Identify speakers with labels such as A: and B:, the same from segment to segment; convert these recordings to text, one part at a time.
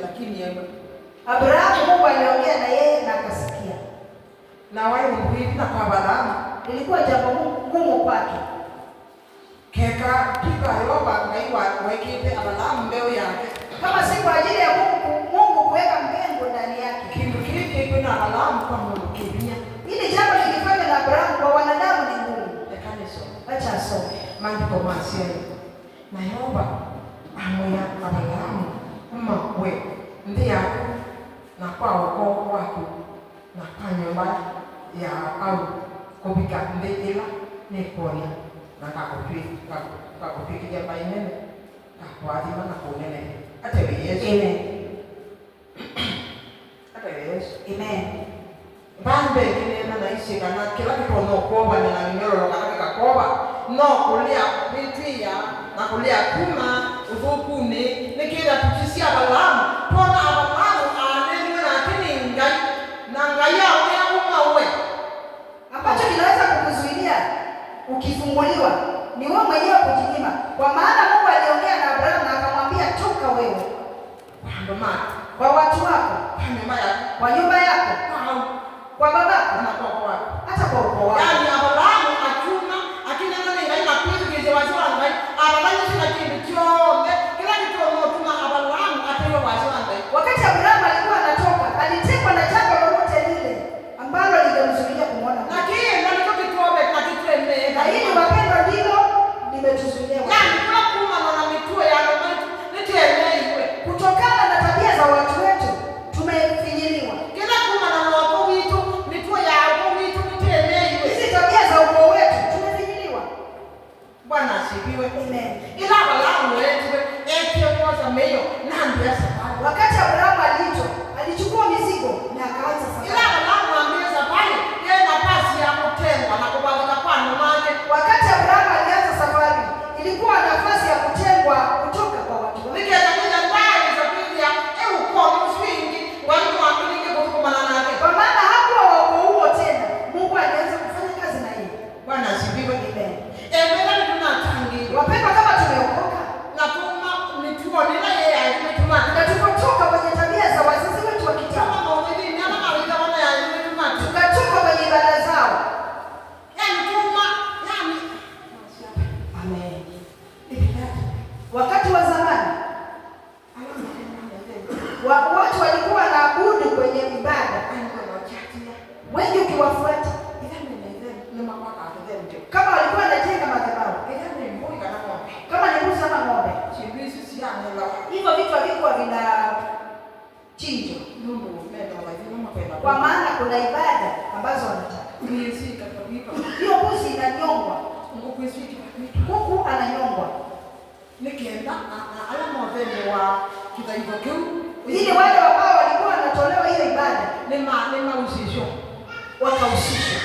A: lakini yeye
B: Abrahamu Mungu aliongea na yeye na akasikia.
A: Na wao hivi na kwa Abrahamu
B: Ilikuwa jambo gumu kwake.
A: Keka kika yoba ngaiwa wekite Abrahamu mbeo yake.
B: Kama si kwa ajili ya Mungu kuweka mpengo ndani yake.
A: Kindu kile kuna Abrahamu kwa Mungu kibinya.
B: Ili jambo lilifanywa na Abrahamu kwa wanadamu ni ngumu.
A: Ekaniso.
B: Acha asome.
A: Maandiko masiani. Na yoba amoya Abrahamu mwe ndia na kwa ukoo wake na kwa nyumba ya au kubika ndela ni kuona na kakupiki jambo inene kakwadi mana kunene ate Yesu.
B: Amen.
A: Ate Yesu.
B: Amen.
A: Bambe kinena na isi kana kila kitu no koba na nyoro kana kakoba no kulia bitwia na kulia kuma uvukune nikira tukisia Abrahamu tona Abrahamu anene na kini ngai na ngai yao ya uwe
B: Ambacho kinaweza kukuzuilia ukifunguliwa ni wewe mwenyewe kujinyima. Kwa maana Mungu aliongea na Abrahamu na akamwambia toka wewe kwa watu wako, kwa nyumba yako, kwa babako
A: na kwa wako
B: hata kwa ukoo wako.
A: yani Abrahamu atuma akina nani ngai na kuigize watu wangai Abrahamu sina kitu chombe kila kitu anotuma Abrahamu atayo watu wangai.
B: Wakati Abrahamu alikuwa anatoka, alitekwa na jambo lolote lile ambalo lingemzuia kumwona Mungu.
A: Lakini ndio kitu tuombe na kitu ende.
B: Na hili wapendwa ndilo limetuzuia.
A: Yani kuna kuma na mituo ya watu nitielewe.
B: Kutokana na tabia za watu wetu tumefinyiliwa.
A: Kila kuma na watu wetu mituo ya watu wetu nitielewe.
B: Hizi tabia za ukoo wetu tumefinyiliwa.
A: Bwana asifiwe.
B: Amen.
A: Ila Abrahamu wetu eti kwanza meyo na ndio safari.
B: Wakati Abrahamu alichukua mizigo na akaanza safari.
A: Ila Abrahamu ambaye safari yeye nafasi ya kutengwa na kubalika kwa mwake.
B: Wakati Abrahamu alianza safari, ilikuwa nafasi ya kutengwa kutoka kwa watu.
A: Nikeza kuja ndani za kuja kwa msingi watu wakulike kwa nake.
B: Kwa maana hakuwa wa ukoo huo tena. Mungu alianza kufanya kazi na yeye.
A: Bwana asifiwe.
B: Amen.
A: Mbele tunatangi.
B: Wapendwa, kama tumeokoka
A: Na tuma mituo nila yeye ametuma.
B: na tukotoka kwenye tabia za wazazi wetu wa kitambo,
A: Kama mawili ni ama mawili wana ya ametuma.
B: tukatoka kwenye ibada zao.
A: Yani tuma yani.
B: Amen. Wakati wa zamani watu walikuwa wanaabudu kwenye ibada. Wengi ukiwafuata kama walikuwa wanajenga madhabahu, kama ni mbuzi ama ng'ombe, hivyo vitu havikuwa vinachinjwa, kwa maana kuna ibada ambazo wanataka. Hiyo mbuzi inanyongwa, kuku ananyongwa, ili wale ambao walikuwa wanatolewa hiyo ibada wakahusishwa.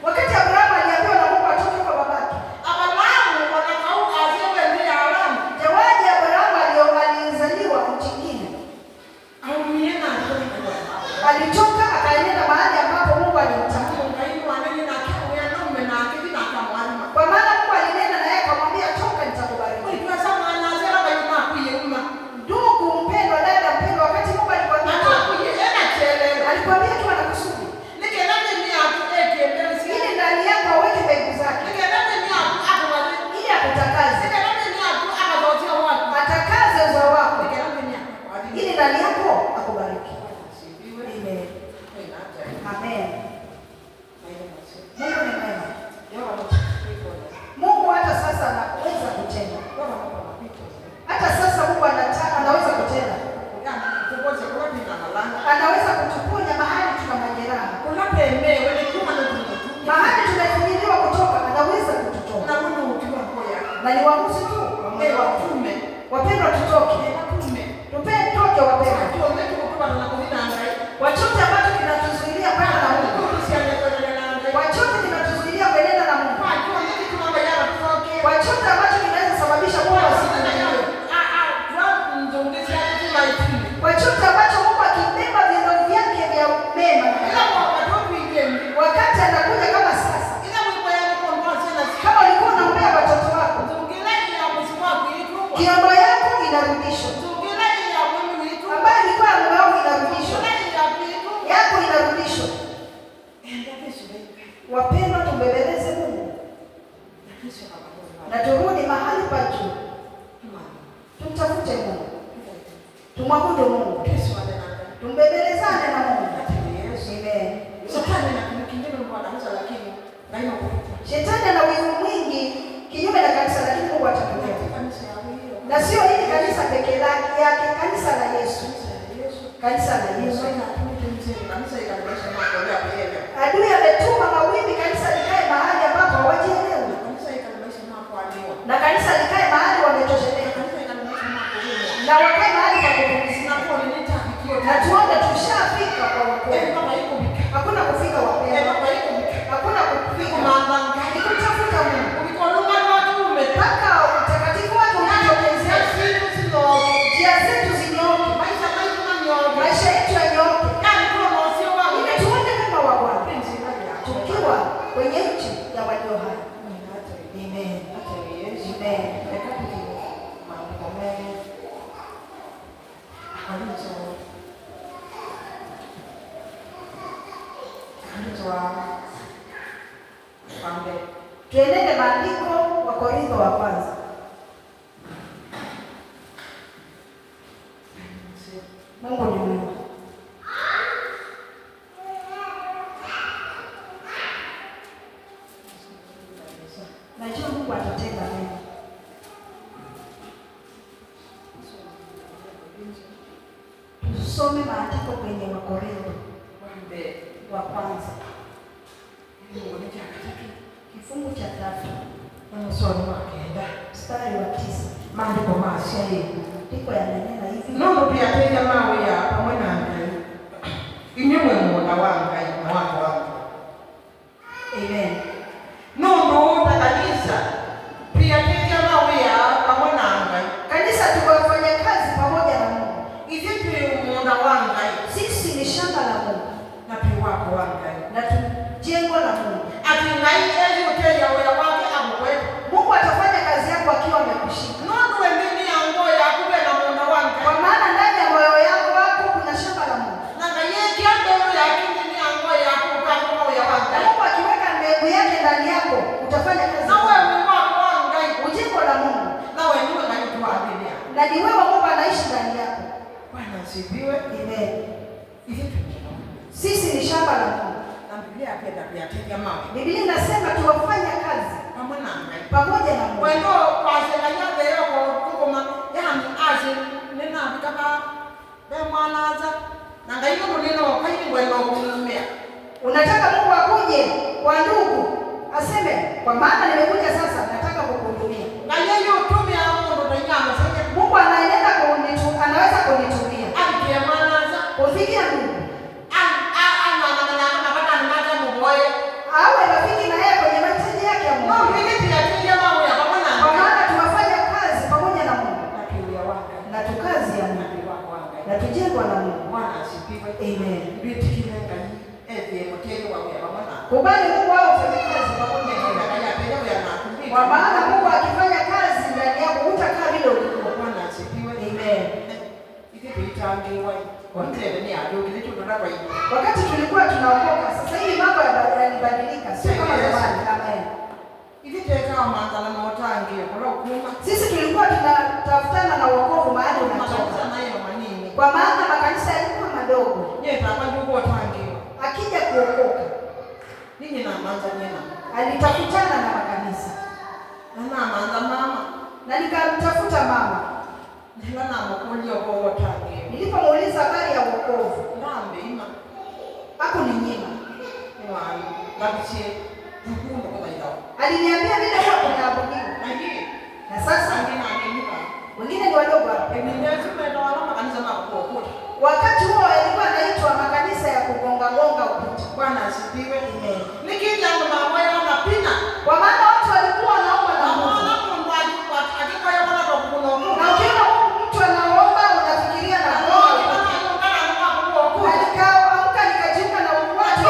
B: Wakati Abrahamu aliambiwa na Mungu atoke kwa babake, jawaji Abrahamu alizaliwa nchi nyingine, alitoka akaenda mahali ambapo Mungu alimtaka. Kwa maana Mungu alinena naye akamwambia toka, nitakubariki. Ndugu mpendwa, dada mpendwa, wakati Mungu alikwambia alikwambia tu ana kusudi ili ndani yako aweke mbegu zake, ili akutakaze, atakaze uzao wako, ili ndani yako akubariki. Amen. Amen. Mungu ni mwema. Mungu hata sasa anaweza kutenda. Hata sasa Mungu anaweza kutenda. Anaweza kutuponya mahali tuna majeraha. Mahali tumefinyiliwa kutoka, anaweza kututoa. Na ni uamuzi tu. Wapendwa, tutoke. Tutoke wapendwa. Wachote ambacho kinatuzuilia kwenda na Mungu. Wachote kinatuzuilia kwenda na Mungu. Wachote ambacho kinaweza sababisha Mungu asifiwe. Wachote ambacho Mungu akibeba vindo vyake vya mema. Wakati anakuja kama sasa. Kama ulikuwa unaombea watoto wako, kiombo yako inarudishwa. Ambayo ilikuwa ya mume wangu inarudishwa. Yako inarudishwa. Wapendwa, tumbebeleze Mungu na turudi mahali pa juu. Tumtafute Mungu, tumwabudu Mungu, tumbebelezane na Mungu. Amen. Shetani ana wivu mwingi kinyume na kanisa, lakini Mungu atatulia. Na sio hili kanisa pekee yake, kanisa la Yesu. Kanisa la Yesu. Adui ametuma mawimbi kanisa likae mahali ambapo hawajielewi. Na kanisa likae mahali wametosheleka. Na wakae mahali pa kupumzika. Na tuone tushafika kwa wokovu. Hakuna kufika wapendwa. Hakuna kufika maangamizi. Kutafuta Mungu. Mpaka utakatifu wake unatokezea. Njia zetu zinyooke. Maisha yetu yanyooke. Ili tuone wema wa Bwana. Tukiwa kwenye nchi ya walio hai. Amen. Amen. Tuenende maandiko wa Korintho wa kwanza. Mungu ni mwema. Najua Mungu atatenda mema. Tusome maandiko kwenye wa Korintho wa kwanza. Kifungu cha 3 mstari wa 9.
A: Maandiko masia
B: Ndiko yananena hivi.
A: Nono pia tena mawe ya pamoja na Ngai. Inywe mwana wa Ngai na watu wangu.
B: Amen.
A: Nono kanisa pia tena mawe ya pamoja na Ngai.
B: Kanisa tukafanya kazi pamoja na Mungu.
A: Hivi mwana wa Ngai.
B: Sisi ni shamba la Mungu
A: Na pia wako wa Ngai.
B: na jengo la Mungu.
A: Ati Ngai yeye yote ya wewe wake amkwepo.
B: Mungu atafanya kazi yako akiwa amekushika.
A: Nono wengine yango ya kuwe na mwana wa Ngai.
B: Kwa maana ndani ya moyo wako kuna shamba la Mungu.
A: Na Ngai kiambe ya kini yango ya kuka kwa ya wa Ngai.
B: Mungu akiweka mbegu yake ndani yako utafanya kazi.
A: Na wewe wako wa Ngai,
B: Jengo la Mungu.
A: na wewe ndio Ngai tuadilia.
B: Na ni wewe Mungu anaishi ndani yako.
A: Bwana asifiwe.
B: Amen.
A: Hivi
B: Sisi ni shamba la Mungu.
A: na Biblia pia tega mawe.
B: Biblia inasema tuwafanya kazi
A: Pamoja na Ngai.
B: pamoja na Mungu.
A: Wendo kwa sema ya leo kwa koma yani aje nena kama bemwanaza na Ngai ndo neno kaini wendo kumumea.
B: Unataka Mungu akuje kwa ndugu aseme kwa maana nimekuja sasa nataka kukuhudumia.
A: Ngai yeye utumia Mungu ndo nyama sasa.
B: Mungu anaenda anaweza kunitumia.
A: Alikia mwanaza
B: Kufikia ndugu. Awe rafiki na yeye kwenye mahitaji yake ya Mungu. Kwa maana tunafanya kazi pamoja na Mungu. Na tukazi ya Mungu. Na tujengwa na Mungu. Amen. Kubali Mungu wao ufanye kazi pamoja na Mungu. Kwa maana Mungu akifanya kazi ndani yako utakaa vile ulivyo. Amen. Wakati tulikuwa tunaokoka, sasa hivi mambo yanabadilika, sio kama zamani. Amen. Sisi tulikuwa tunatafutana na wokovu mahali unatoka. Kwa maana makanisa yalikuwa madogo. Akija kuokoka, alitafutana na makanisa. Na nikamtafuta mama. Nilipomuuliza habari ya wokovu, hakuninyima. Aliniambia vile huwa kunaabudiwa. Na sasa wengine ni wadogo hapa. Wakati huo yalikuwa yanaitwa makanisa ya kugonga ukuta.
A: Bwana asifiwe.
B: Amen.
A: Kwa
B: maana watu walikuwa wanaomba na Mungu. Na ukiona mtu anaomba unafikiria na Mungu. Alikaamka nikajiunga na watu.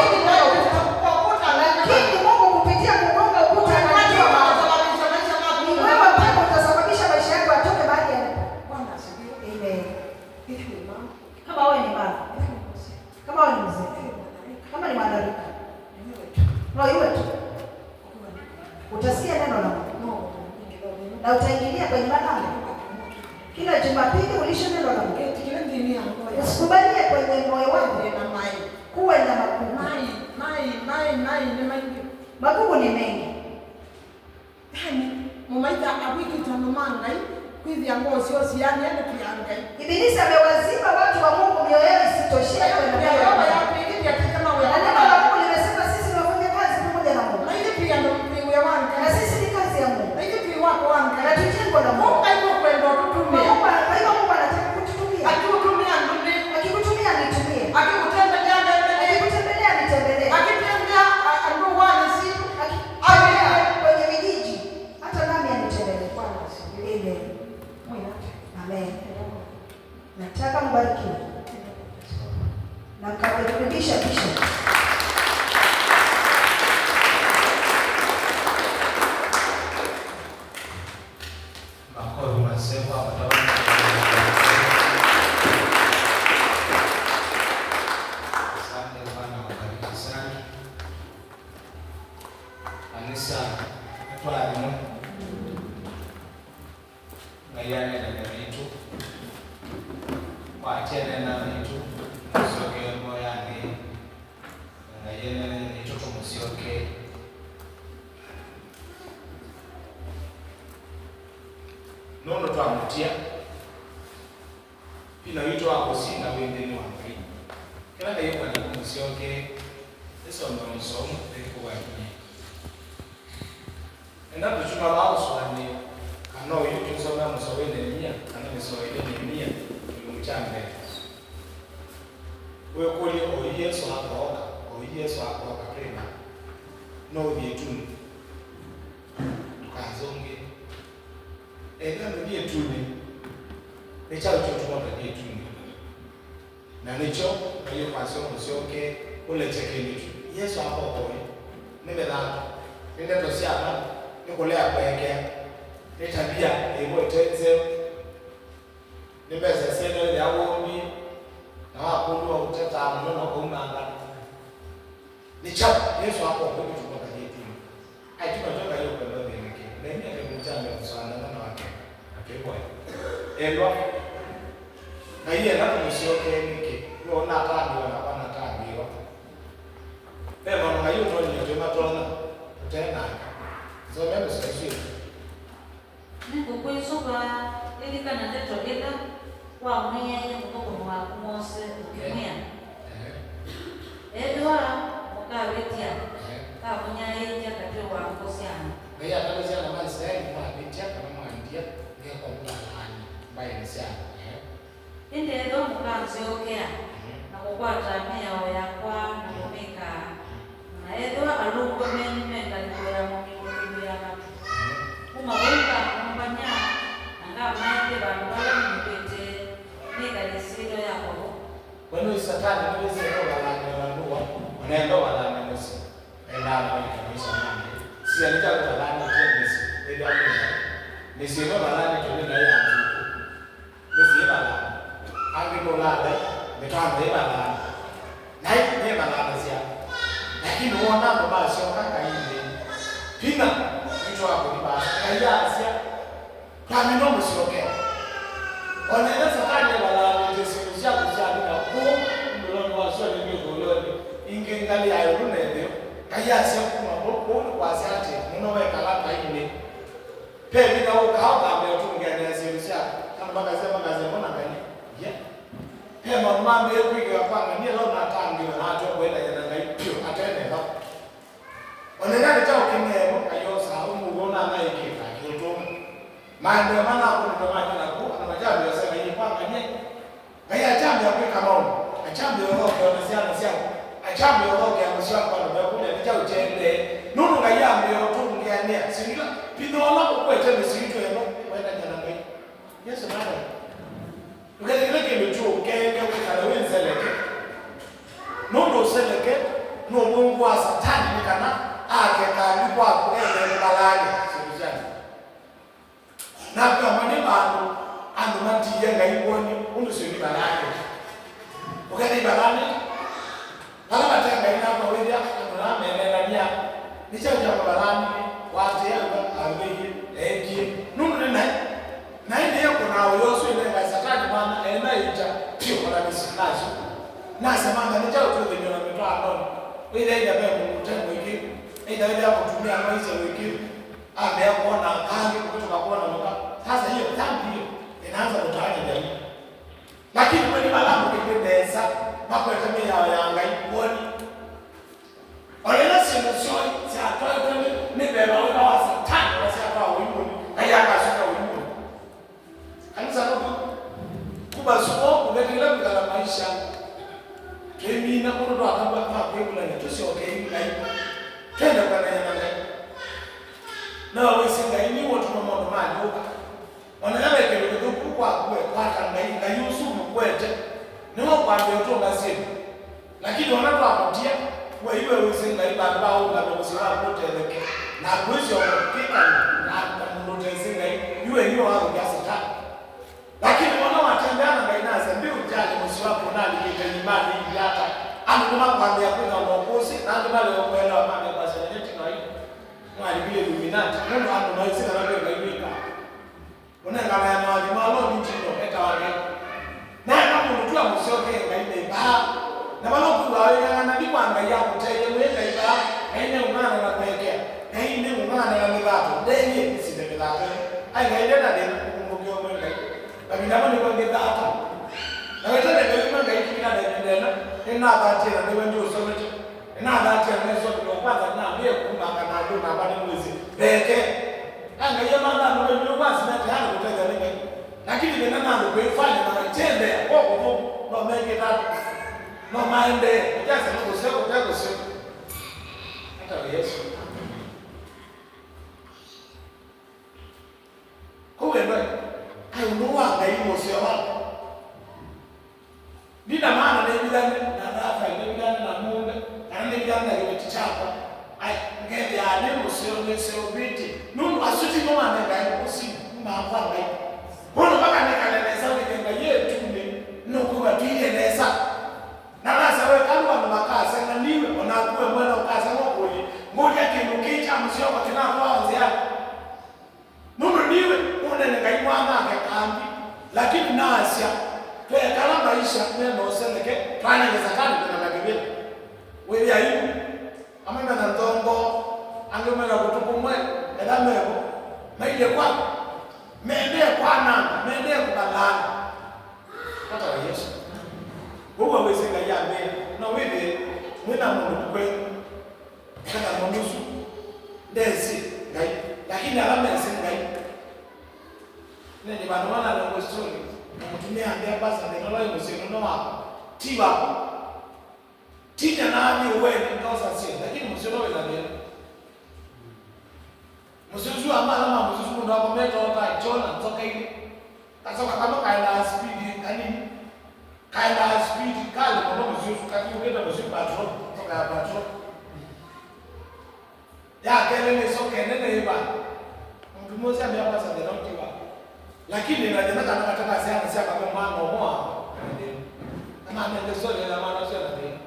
B: Lakini Mungu kupitia kugonga ukuta anajua mambo. Ni wewe mpaka utasababisha maisha yako yatoke mahali yalipo. na utaingilia kwenye malango. Kila Jumapili ulishe neno la Mungu. Usikubalie kwenye moyo wako kuwa na magugu. Magugu ni mengi.
A: Mumaita abiki tanomanga kwizi yango sio siani yani kianga.
B: Ibilisi amewazima watu wa Mungu mioyo isitoshia kwenda mbele.
A: Ya pili ya kama wewe.
B: Na neno la Mungu limesema sisi tunafanya kazi pamoja na Mungu.
A: Na ile pia ndio mpingo ya wangu.
B: Na sisi ni kazi ya Mungu.
A: Na ile pia wako wangu.
B: Na tujengo la Mungu.
A: Mungu kwenda kutumia.
B: Mungu anataka kututumia.
A: Akikutumia ndio.
B: Akikutumia nitumie.
A: Akikutembelea
B: Akikutembelea nitembelee.
A: Akitembea ndio wani si.
B: Akitembea kwenye vijiji. Hata nami anitembelee Bwana. Amen. Amen. Nataka mbarikiwe. Na mkakaribisha kisha.
C: Makofi masema wataona. Asante Bwana, wabariki sana. Kanisa twalimu. Ngayane na vitu. Kwa tena na vitu. Soke moyani. Ngayene ni toto musioke. Nono twamutia pina wito wako sina wendeni wa Mungu. Kila ndiye kwa kumusioke eso ndo msomo ndiko wapi. Enda kuchuma bao swani kano yuko kusoma msowende nia kana msowende nia mchambe. Wewe kuli o Yesu hapo o Yesu hapo kapenda no vyetu tukazonge enda ndiye tuni nicha uchotoka ndiye tuni na nicho na hiyo pasio msioke ule chekeni tu Yesu hapo kwa nimela nende tosiana nikolea kweke nitabia ebo tenze nibeza seno ya woni na wakundu wa utata mno kwa umanga nicha Yesu hapo kwa kutoka ndiye tuni aitima toka hiyo kwa ndio yake na mimi nimemchanga sana na wake akibwa elwa na yeye anaposioke niki unaona tani wanapana tani hiyo pema na hiyo ndio ndio tona tena so mimi sisi
D: niko kwesoka ili kana ndeto ila kwa mwenye mtoko wa Mose ukimia elwa mkawetia kama mwenye yeye akatoa wa kosiana
C: Gaya ataweza na mali sasa ni kwa binti yake kama mwandia ndio kwa mtani baye ni sana
D: ende ndo mkanzi okea na kukwata mea yakwa na kumeka na edwa alungo meni menda nikoya mwenye ya na kuma wenda mbanya anga maende bantu bala mbete mega lisiro yako
C: kwani satani ndio sio wala ndoa wanaenda wala ndosi enda kwa kanisa nani si alita wala ndosi ndio hapo ni sio wala ndosi ndio hapo ni sio wala angolala metamba ibala naye ne balala sia lakini uona ndo basi okaka ile pina mtu wako ni basi kaya sia kama ndo msiokea wanaenda sakani balala ndio sio kujali na ko ndo wasio ni ngoloni ingengali ayo ndio kaya sia kuma boko kwa sate mnowe kala ile pebi na ukao kama utungania sio kama bakasema mbona ngani Hema mambo yetu kwanga ni leo na tangi na hata kwenda yana ngaipio atende ba. Onekana chao kimemo kayosa umuona na ikika kioto. Mambo maana hapo ndo maana na ku ana majambo yasema hii kwanga nye. Haya jambo ya kweka maono. Ajambo yao kwa msiana siao. Ajambo yao kwa msiana kwa ndo kule ni chao chende. Nunu ngayambo yao tu ngiania. Singa pinola kwa tena sito yao kwenda yana ngai. Yesu ndio ukeleke mtu ukenge ukala wenzeleke nondo seleke no Mungu wa satani nikana ake kali kwako ende balani sivyo na kama ni bandu ando matiye ngaiboni umusoni balani ukali balani ala batenga ina kwa wewe na menena nia nicha kwa balani wate anga ambeje eje nondo Wewe ndio bado mtendo hiki. Ndio ndio kutumia maisha wiki. Ameona kangi kutoka kuona mka. Sasa hiyo dhambi hiyo inaanza kutawanya jamii. Lakini kwa nini malamu kipendeza mambo ya ngai kuoni. Olena sio si atoe ni beba wa Satani wasi hapa wimbo. Haya akashuka wimbo. Kanisa ndogo kuba suko kubetelea bila maisha. Kemi na kono akamba kwa kwebula ni tusio okay ngai. Tenda kwa nani. Na wesinga ini watu wa mondo majuka. Wanalala kile kwa ngai yusu mkwete. Niwo kwambia utonga simu. Lakini wanatoapatia kwa hiyo wesinga iba bao na msiwa kote eleke. Na kuishi wakipika na mndotezinga hiyo wao kiasi ta. Lakini wanawatembea na ngainaza ndio ujali msiwa kuna nikita nyumbani hivi hata. Anatuma kwambia kuna mwokozi na ndio wale wakwenda mama kwa seneti na hiyo. Mwali vile luminati. Mungu anamaliza na ndio ngaibika. Unangana na wali malo nchino eta wale. Na kama mtu amsoke ngaibe ba. Na malo kwa wale na ndipo angalia mteje mweka iba. Haina ungana na kuwekea. Haina ungana na mibato. Ndio si ndio mibato. Ai ngaile na ndio kumbukia mweka. Kami ndama ni kwa ngedata. Na wewe ndio kama ngaiki kina ndio ina dhati na ndio ndio somecho. Ina dhati na ndio somecho kwanza na ndiye kumaka na ndio na bali mwezi. Beke. Anga yamanda ndio basi na tayari kutega nini. Lakini ndio nani kuifanya na tende kwa no make it up. No mind there. Just no kusema sio. Hata Yesu. Kwa hiyo haunua ngaimu sio wako. Nina maana na bidani na rafa ile bidani na mungu na ile bidani na kitu chako. Ai ngeke alimu sio biti. Nunu asuti mama na ngaimu si mama ngai. Mbona mpaka nikaleleza ngenga yetu ni nukuba tuieleza. Na sasa wewe kama wana makasa na niwe unakuwa mwana ukasa wako ni ngoja kinukicha msioko kinaanza yako. Nunu niwe unene ngaimu anga kambi. Lakini naasya kwa kala maisha neno seleke fanya ngezakani kuna magibili wewe aibu amema na ndongo angema na kutukumwe edameko maile kwa mende kwa nani mende kubalana hata Yesu wewe wesinga ya mbele na wewe mwina mungu kwenu kana mnusu ndezi ngai lakini alama ya singai nende bana wana na question mtumia ambia basi ndio leo msino wako tiba tija nani wewe ndio sasa lakini msino wewe ndio msino ama msino ndio kwa meto hata chona toka ile sasa kama kaenda speed kaenda speed kali kwa msino kati ukienda msino patrol toka ya patrol ya kelele soke nene iba mtu mmoja ambia basi ndio tiba lakini na jana kana kataka sana kama mama moa kama ndio sio na maana sio ndio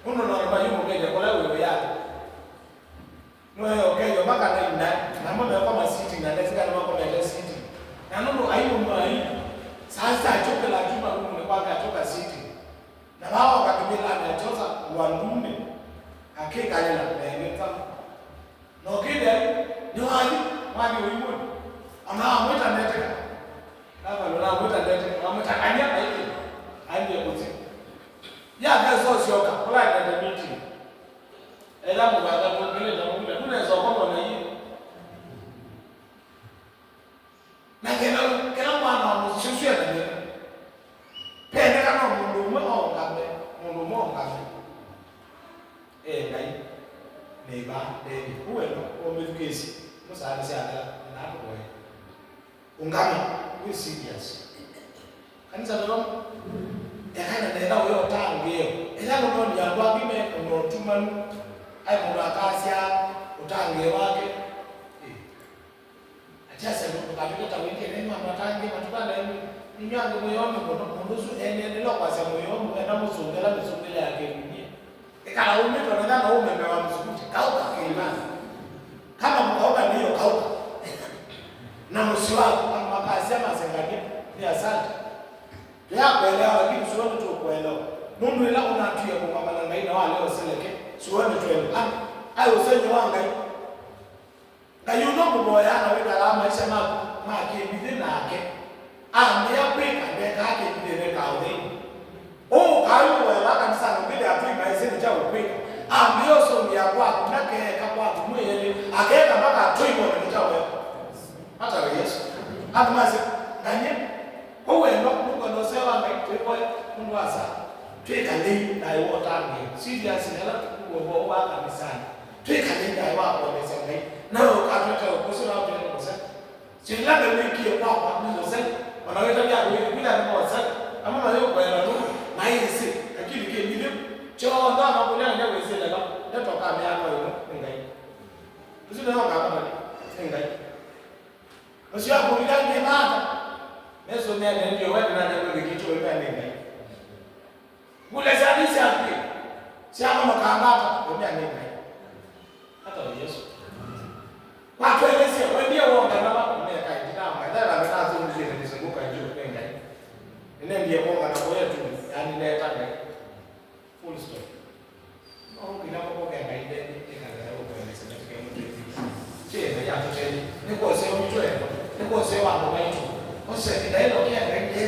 C: uno na roba yumo keje kwa wewe yake wewe okay mpaka na mama kama sitting na lazima kama kwa sitting na nuno aiyo mai sasa choka la juma nuno ni kwa atoka sitting na wao wakabila na choza wandume hakika lela na imeta no kile ni wali wimbo ama mwita neteka kama ndio mwita neteka ametakanya hivi hadi yote ya gazo sioka kula na meeting ela mbaga mwingine na mwingine tunaweza kwamba na hiyo na kila mwana mshushia na nini pende kama mundu mwangabe ngai neba deni uweno omezukesi musali sana na hapo kwa ungama we serious kanisa ndio yakana nenda wewe utangeo ila ndio ni yangu abime unotumanu ai mundu akasia utange wake achasa ndio kabisa tawike neno amatange matukana ni nyango moyoni mundusu endelea kwa sababu moyoni na muzungela mizungela yake ni ikala umeto na umemewa msukuti kauka kiimani kama mkauka ndio kauka na msiwako kama kazi ya mazengania ni asante ya kuelewa lakini sio tu kuelewa mundu ila unatuya kwa maana ngaina wale waseleke suone twele ayo senye wanga na yuno muboya na weka la maisha ma ke bidhe na ake me ya kweka beka ake bidhe ka ode o kayo wala kanisa no bidhe atu maisha ni cha kweka ambiyo so ya kwa kuna ke ka kwa tumuyele akeka mpaka atoimo ni cha wewe hata Yesu amase kanye owe ndo kuko no sewa ngaipo mundu asa tweka le na iwo tangi serious na kubo wa kanisani tweka le na iwa kwa mesa ngai na ukatweka ukusura hapo ni kosa sila de wiki kwa ni kosa wanaweza ya bila ni kosa ama na yo kwa ndo na hisi lakini ke ndio cho ndo na kulia ndio wezi la ndio toka miaka hiyo ngai usije na kama ngai usije kulia ni mata Neso nene ndio wewe na ndio kitu wewe nene. Kule sadisi hapi. Siama makangata wewe nene. Hata Yesu. Watu eleze wewe ndio wonga na watu mimi kai ndana madhara amenazo mzee nizunguka juu kwenda. Nene ndiye wonga na wewe tu yani leta ngai. Full stop. Kila mmoja kwa ngai ndio kana huko eleze na kile mtu. Cheza ya tuteni. Niko sio mtu wewe. Niko sio watu wetu. Ose kidailo kia ngenge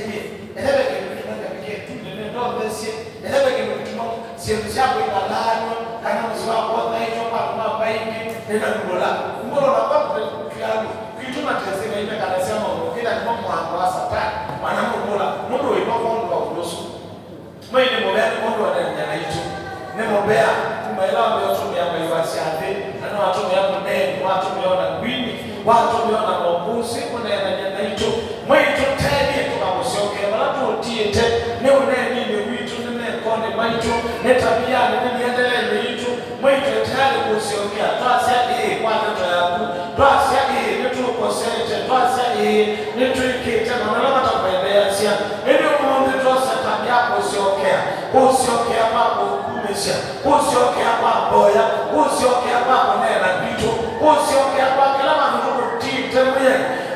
C: elebe ke mtumanga pekee tu ndio ndo basi elebe ke mtumanga sio chako ikalano kana mswa kwa hiyo kwa baiki nenda kubola mbona na kwa kialu kitu matesema ile kana sema kila kwa mwanzo wa satani wanamobola mundu wewe kwa ndo wa kudosu mwenye mbobea ndo wa ndani hicho ne mbobea kumaela ndio tumia kwa iwasiate na watu yako ndani watu waona gwini watu waona mabusi kuna yana hicho mwetu tedi tukamusioke wala tuotiete ne uneni ni witu ne konde maitu ne tabia ne niendelee ni hicho mwetu tayari kusiokea twasa kwa ndoto yako twasa ne tukoseje twasa ne tuikete na wala mtakwendea sia ndio muombe twasa tabia kusiokea mambo kumesha kusiokea mambo ya kusiokea mambo nena vitu kusiokea kwa kila mtu kutite mwenye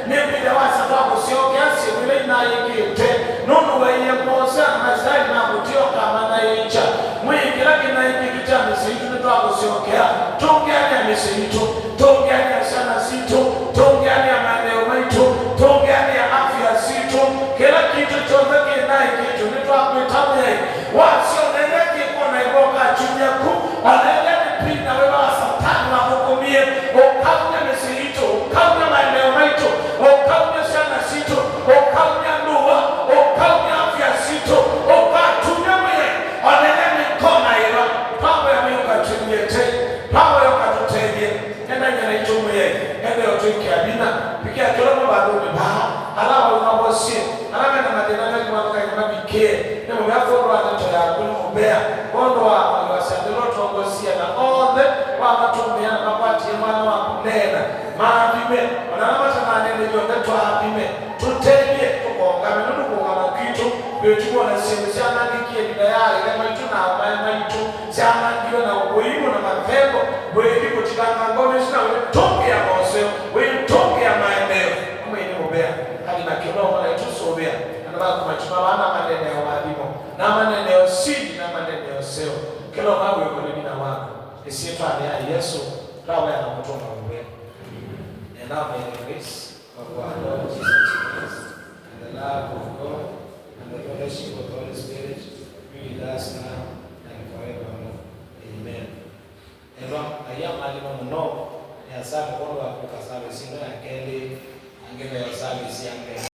C: nipida wasa kwa kusiokea siwile inaikite nunu wenye mposa na style na kutio kama na incha mwingi lakini na ikikita misitu nituwa kusiokea tungiani ya misitu tungiani ya sana situ tungiani ya maeneo maitu tungiani ya afya situ kila kitu chonzeki na ikitu nituwa kuitamye wasio neneki kuna iboka chunyaku wanaele nipina wewa satani wa hukumie ukaunya misitu ukaunya maeneo maitu ukaunya sana situ ukaunya nduwa ukaunya afya situ ukatunya mwe wanaele mikona iwa pawe ya miuka chunyete pawe ya ukatutenye enda njana ito mwe enda yotuiki abina pikia kilomo baduni baha alawa unabosie alame na madinana kwa kanyama bikee nemo yaforo wanato ya kulimbea kondo wa wasandilo tuongosia na onde wa matumia na mapati ya mwana wa kunena maabime wanamata manene yonde tuabime tutenye tukongame nunu kongama kitu betuko na simu siana nikie bidayari kama itu na amaya itu siana nikiyo na uweimo na mathembo wendi kuchikanga ngome sina wetonge ya moseo wetonge ya maeneo mweni mubea hadi na kilomo na itu sobea anabaka kumachuma wana manene ya wadimo na manene ya sidi na manene ya seo kilo mawe kwenye nina wako isiyetu ya Yesu rawa ya nakutonga mubea. And now may the grace of our Lord Jesus Christ and the love of God and the fellowship of the Holy Spirit be with us now and forevermore. Amen. And ayam alima muno ya sabe kwa kukasabe sino ya kele angene ya sabe si angene